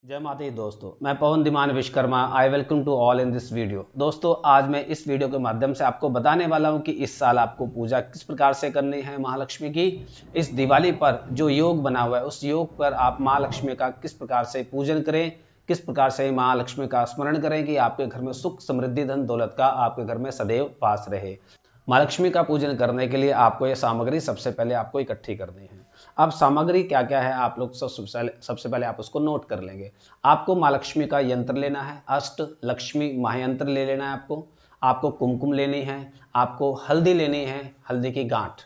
जय माता दी दोस्तों, मैं Pawan Dhiman Vishwakarma. I welcome to all in this video. दोस्तों, आज मैं इस वीडियो के माध्यम से आपको बताने वाला हूं कि इस साल आपको पूजा किस प्रकार से करनी है महालक्ष्मी की। इस दिवाली पर जो योग बना हुआ है उस योग पर आप महालक्ष्मी का किस प्रकार से पूजन करें, किस प्रकार से महालक्ष्मी का स्मरण करें कि आपके घर में सुख समृद्धि धन दौलत का आपके घर में सदैव वास रहे। महालक्ष्मी का पूजन करने के लिए आपको यह सामग्री सबसे पहले आपको इकट्ठी करनी है। अब सामग्री क्या क्या है आप लोग सबसे पहले आप उसको नोट कर लेंगे। आपको महालक्ष्मी का यंत्र लेना है, अष्ट लक्ष्मी महायंत्र ले लेना है आपको कुमकुम लेनी है, आपको हल्दी लेनी है, हल्दी की गांठ,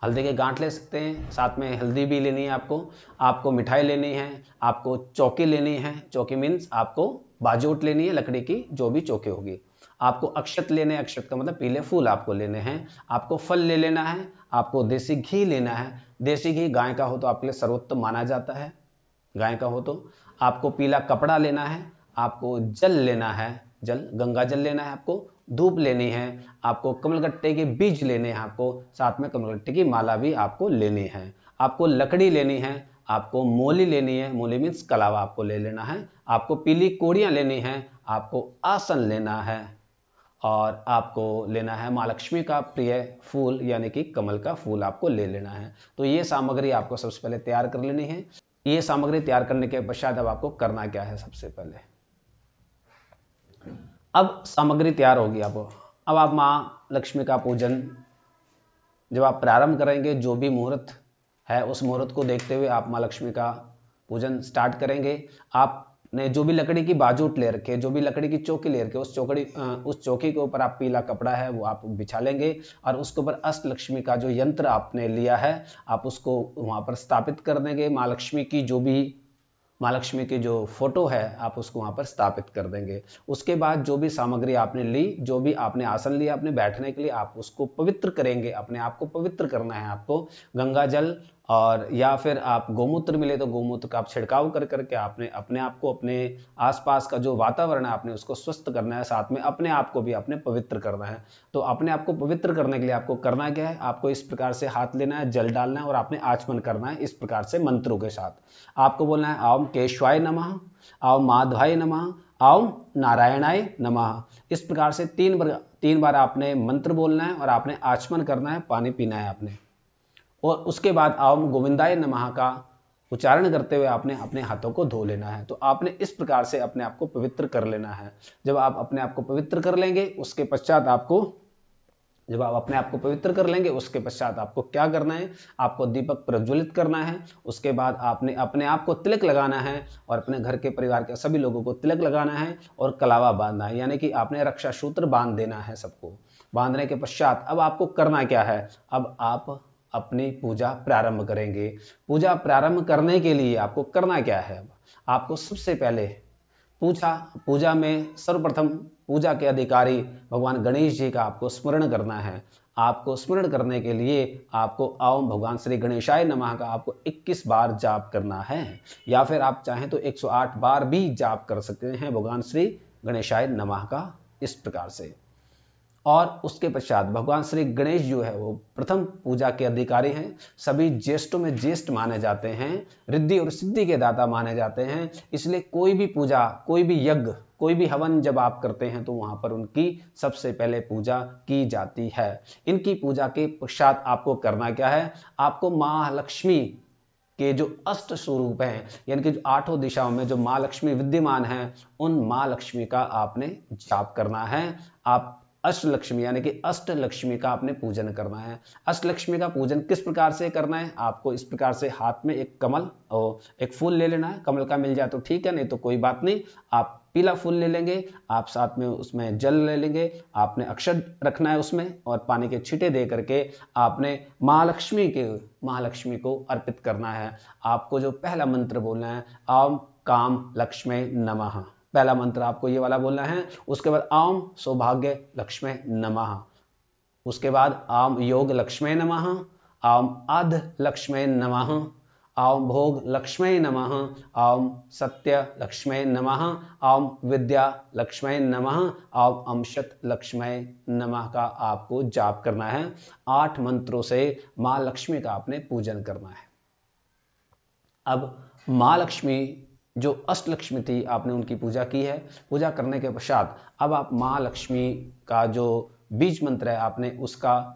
हल्दी के गांठ ले सकते हैं, साथ में हल्दी भी लेनी है आपको मिठाई लेनी है, आपको चौकी लेनी है, चौकी मीन्स आपको बाजूट लेनी है लकड़ी की, जो भी चौकी होगी। आपको अक्षत लेने हैं, अक्षत का मतलब पीले फूल आपको लेने हैं, आपको फल ले लेना है, आपको देसी घी लेना है। देसी घी गाय का हो तो आपके लिए सर्वोत्तम माना जाता है, गाय का हो तो। आपको पीला कपड़ा लेना है, आपको जल लेना है, जल गंगा जल लेना है, आपको धूप लेनी है, आपको कमलगट्टे के बीज लेने हैं, आपको साथ में कमलगट्टे की माला भी आपको लेनी है, आपको लकड़ी लेनी है, आपको मोली लेनी है, मोली मीन्स कलावा आपको ले लेना है, आपको पीली कोड़ियां लेनी है, आपको आसन लेना है और आपको लेना है महालक्ष्मी का प्रिय फूल यानी कि कमल का फूल आपको ले लेना है। तो ये सामग्री आपको सबसे पहले तैयार कर लेनी है। ये सामग्री तैयार करने के पश्चात अब आपको करना क्या है, सबसे पहले अब सामग्री तैयार होगी आपको। अब आप माँ लक्ष्मी का पूजन जब आप प्रारंभ करेंगे, जो भी मुहूर्त है उस मुहूर्त को देखते हुए आप माँ लक्ष्मी का पूजन स्टार्ट करेंगे। आपने जो भी लकड़ी की बाजूट ले रखे, जो भी लकड़ी की चौकी ले रखे, उस चौकी के ऊपर आप पीला कपड़ा है वो आप बिछा लेंगे और उसके ऊपर अष्ट लक्ष्मी का जो यंत्र आपने लिया है आप उसको वहां पर स्थापित कर देंगे। माँ लक्ष्मी की जो फोटो है आप उसको वहां पर स्थापित कर देंगे। उसके बाद जो भी सामग्री आपने ली, जो भी आपने आसन लिया अपने बैठने के लिए, आप उसको पवित्र करेंगे। अपने आप को पवित्र करना है आपको। गंगा जल और या फिर आप गोमूत्र मिले तो गोमूत्र का आप छिड़काव कर करके आपने अपने आप को, अपने आसपास का जो वातावरण है आपने उसको स्वस्थ करना है, साथ में अपने आप को भी आपने पवित्र करना है। तो अपने आप को पवित्र करने के लिए आपको करना क्या है, आपको इस प्रकार से हाथ लेना है, जल डालना है और आपने आचमन करना है इस प्रकार से मंत्रों के साथ। आपको बोलना है ओम केशवाय नमः, ओम माधवाय नमः, ओम नारायणाय नमः। इस प्रकार से तीन बार आपने मंत्र बोलना है और आपने आचमन करना है, पानी पीना है आपने। और उसके बाद ओम गोविंदाय नमः का उच्चारण करते हुए आपने अपने हाथों को धो लेना है। तो आपने इस प्रकार से अपने आप को पवित्र कर लेना है। जब आप अपने आप को पवित्र कर लेंगे उसके पश्चात आपको क्या करना है, आपको दीपक प्रज्वलित करना है। उसके बाद आपने अपने आप को तिलक लगाना है और अपने घर के परिवार के सभी लोगों को तिलक लगाना है और कलावा बांधना है, यानी कि आपने रक्षा सूत्र बांध देना है सबको। बांधने के पश्चात अब आपको करना क्या है, अब आप अपनी पूजा प्रारंभ करेंगे। पूजा प्रारंभ करने के लिए आपको करना क्या है, अब आपको सबसे पहले पूजा में सर्वप्रथम पूजा के अधिकारी भगवान गणेश जी का आपको स्मरण करना है। आपको स्मरण करने के लिए आपको ओम भगवान श्री गणेशाय नमः का आपको 21 बार जाप करना है, या फिर आप चाहें तो 108 बार भी जाप कर सकते हैं भगवान श्री गणेशाय नमः का, इस प्रकार से। और उसके पश्चात भगवान श्री गणेश जो है वो प्रथम पूजा के अधिकारी हैं, सभी ज्येष्ठों में ज्येष्ठ माने जाते हैं, रिद्धि और सिद्धि के दाता माने जाते हैं। इसलिए कोई भी पूजा, कोई भी यज्ञ, कोई भी हवन जब आप करते हैं तो वहां पर उनकी सबसे पहले पूजा की जाती है। इनकी पूजा के पश्चात आपको करना क्या है, आपको महालक्ष्मी के जो अष्ट स्वरूप हैं, यानी कि जो आठों दिशाओं में जो माँ लक्ष्मी विद्यमान है, उन माँ लक्ष्मी का आपने जाप करना है। आप अष्ट लक्ष्मी यानी कि अष्ट लक्ष्मी का आपने पूजन करना है। अष्ट लक्ष्मी का पूजन किस प्रकार से करना है, आपको इस प्रकार से हाथ में एक कमल और एक फूल ले लेना है। कमल का मिल जाए तो ठीक है, नहीं तो कोई बात नहीं, आप पीला फूल ले लेंगे। आप साथ में उसमें जल ले लेंगे, आपने अक्षत रखना है उसमें और पानी के छींटे दे करके आपने महालक्ष्मी को अर्पित करना है। आपको जो पहला मंत्र बोलना है, ओम काम लक्ष्मी नमः, पहला मंत्र आपको ये वाला बोलना है। उसके बाद ओम सौभाग्य लक्ष्मी नमः, उसके बाद ओम योग लक्ष्मी नमः, ओम आध लक्ष्मी नमः, ओम भोग लक्ष्मी नमः, ओम सत्य लक्ष्मी नमः, ओम विद्या लक्ष्मी नमः, ओम अमृत लक्ष्मी नमः का आपको जाप करना है। 8 मंत्रों से मां लक्ष्मी का आपने पूजन करना है। अब मां लक्ष्मी जो अष्टलक्ष्मी थी आपने उनकी पूजा की है। पूजा करने के पश्चात अब आप महालक्ष्मी का जो बीज मंत्र है आपने उसका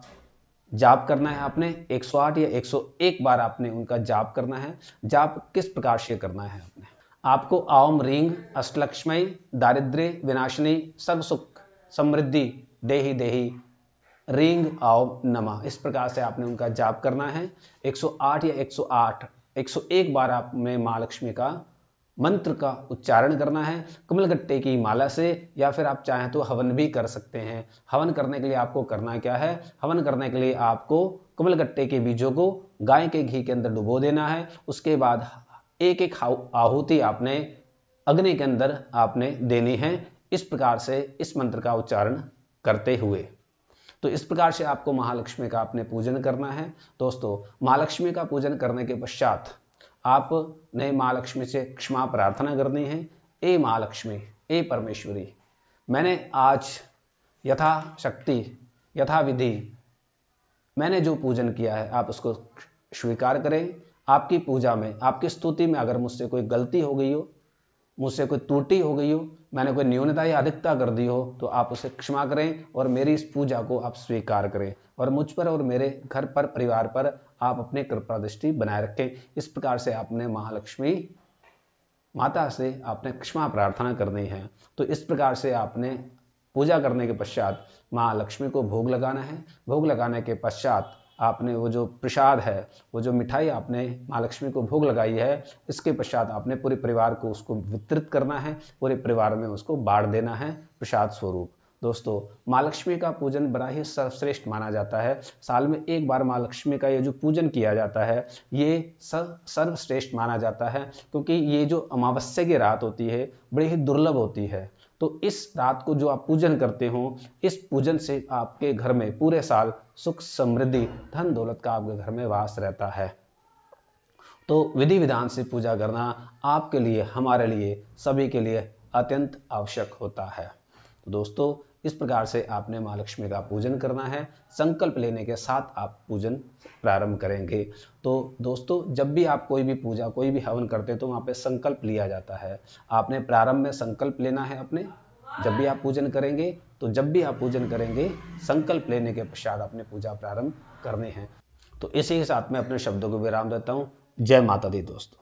जाप करना है। आपने 108 या 101 बार आपने उनका जाप करना है। जाप किस प्रकार से करना है आपको ओम रींग अष्टलक्ष्मी दारिद्र्य विनाशिनी सर्व सुख समृद्धि देहि देहि रींग ओम नमः, इस प्रकार से आपने उनका जाप करना है। 108 या 101 बार आपने मां लक्ष्मी का मंत्र का उच्चारण करना है कमलगट्टे की माला से, या फिर आप चाहें तो हवन भी कर सकते हैं। हवन करने के लिए आपको करना क्या है, हवन करने के लिए आपको कमलगट्टे के बीजों को गाय के घी के अंदर डुबो देना है। उसके बाद एक एक आहुति आपने अग्नि के अंदर आपने देनी है। इस प्रकार से इस मंत्र का उच्चारण करते हुए तो इस प्रकार से आपको महालक्ष्मी का आपने पूजन करना है। दोस्तों, महालक्ष्मी का पूजन करने के पश्चात आपने महालक्ष्मी से क्षमा प्रार्थना करनी है। ए महालक्ष्मी, ए परमेश्वरी, मैंने आज यथाशक्ति यथाविधि मैंने जो पूजन किया है आप उसको स्वीकार करें। आपकी पूजा में, आपकी स्तुति में अगर मुझसे कोई गलती हो गई हो, मुझसे कोई त्रुटि हो गई हो, मैंने कोई न्यूनता या अधिकता कर दी हो तो आप उसे क्षमा करें और मेरी इस पूजा को आप स्वीकार करें और मुझ पर और मेरे घर पर परिवार पर आप अपने कृपा दृष्टि बनाए रखें। इस प्रकार से आपने महालक्ष्मी माता से आपने क्षमा प्रार्थना करनी है। तो इस प्रकार से आपने पूजा करने के पश्चात महालक्ष्मी को भोग लगाना है। भोग लगाने के पश्चात आपने वो जो प्रसाद है, वो जो मिठाई आपने महालक्ष्मी को भोग लगाई है, इसके पश्चात आपने पूरे परिवार को उसको वितरित करना है, पूरे परिवार में उसको बांट देना है प्रसाद स्वरूप। दोस्तों, महालक्ष्मी का पूजन बड़ा ही सर्वश्रेष्ठ माना जाता है। साल में एक बार महालक्ष्मी का ये जो पूजन किया जाता है ये सर्वश्रेष्ठ माना जाता है, क्योंकि ये जो अमावस्या की रात होती है बड़ी ही दुर्लभ होती है। तो इस रात को जो आप पूजन करते हो, इस पूजन से आपके घर में पूरे साल सुख समृद्धि धन दौलत का आपके घर में वास रहता है। तो विधि विधान से पूजा करना आपके लिए, हमारे लिए, सभी के लिए अत्यंत आवश्यक होता है। तो दोस्तों, इस प्रकार से आपने मां लक्ष्मी का पूजन करना है। संकल्प लेने के साथ आप पूजन प्रारंभ करेंगे। तो दोस्तों, जब भी आप कोई भी पूजा, कोई भी हवन करते हैं तो वहाँ पे संकल्प लिया जाता है। आपने प्रारंभ में संकल्प लेना है अपने, जब भी आप पूजन करेंगे तो जब भी आप पूजन करेंगे संकल्प लेने के पश्चात अपने पूजा प्रारंभ करने हैं। तो इसी के साथ में अपने शब्दों को विराम देता हूँ। जय माता दी दोस्तों।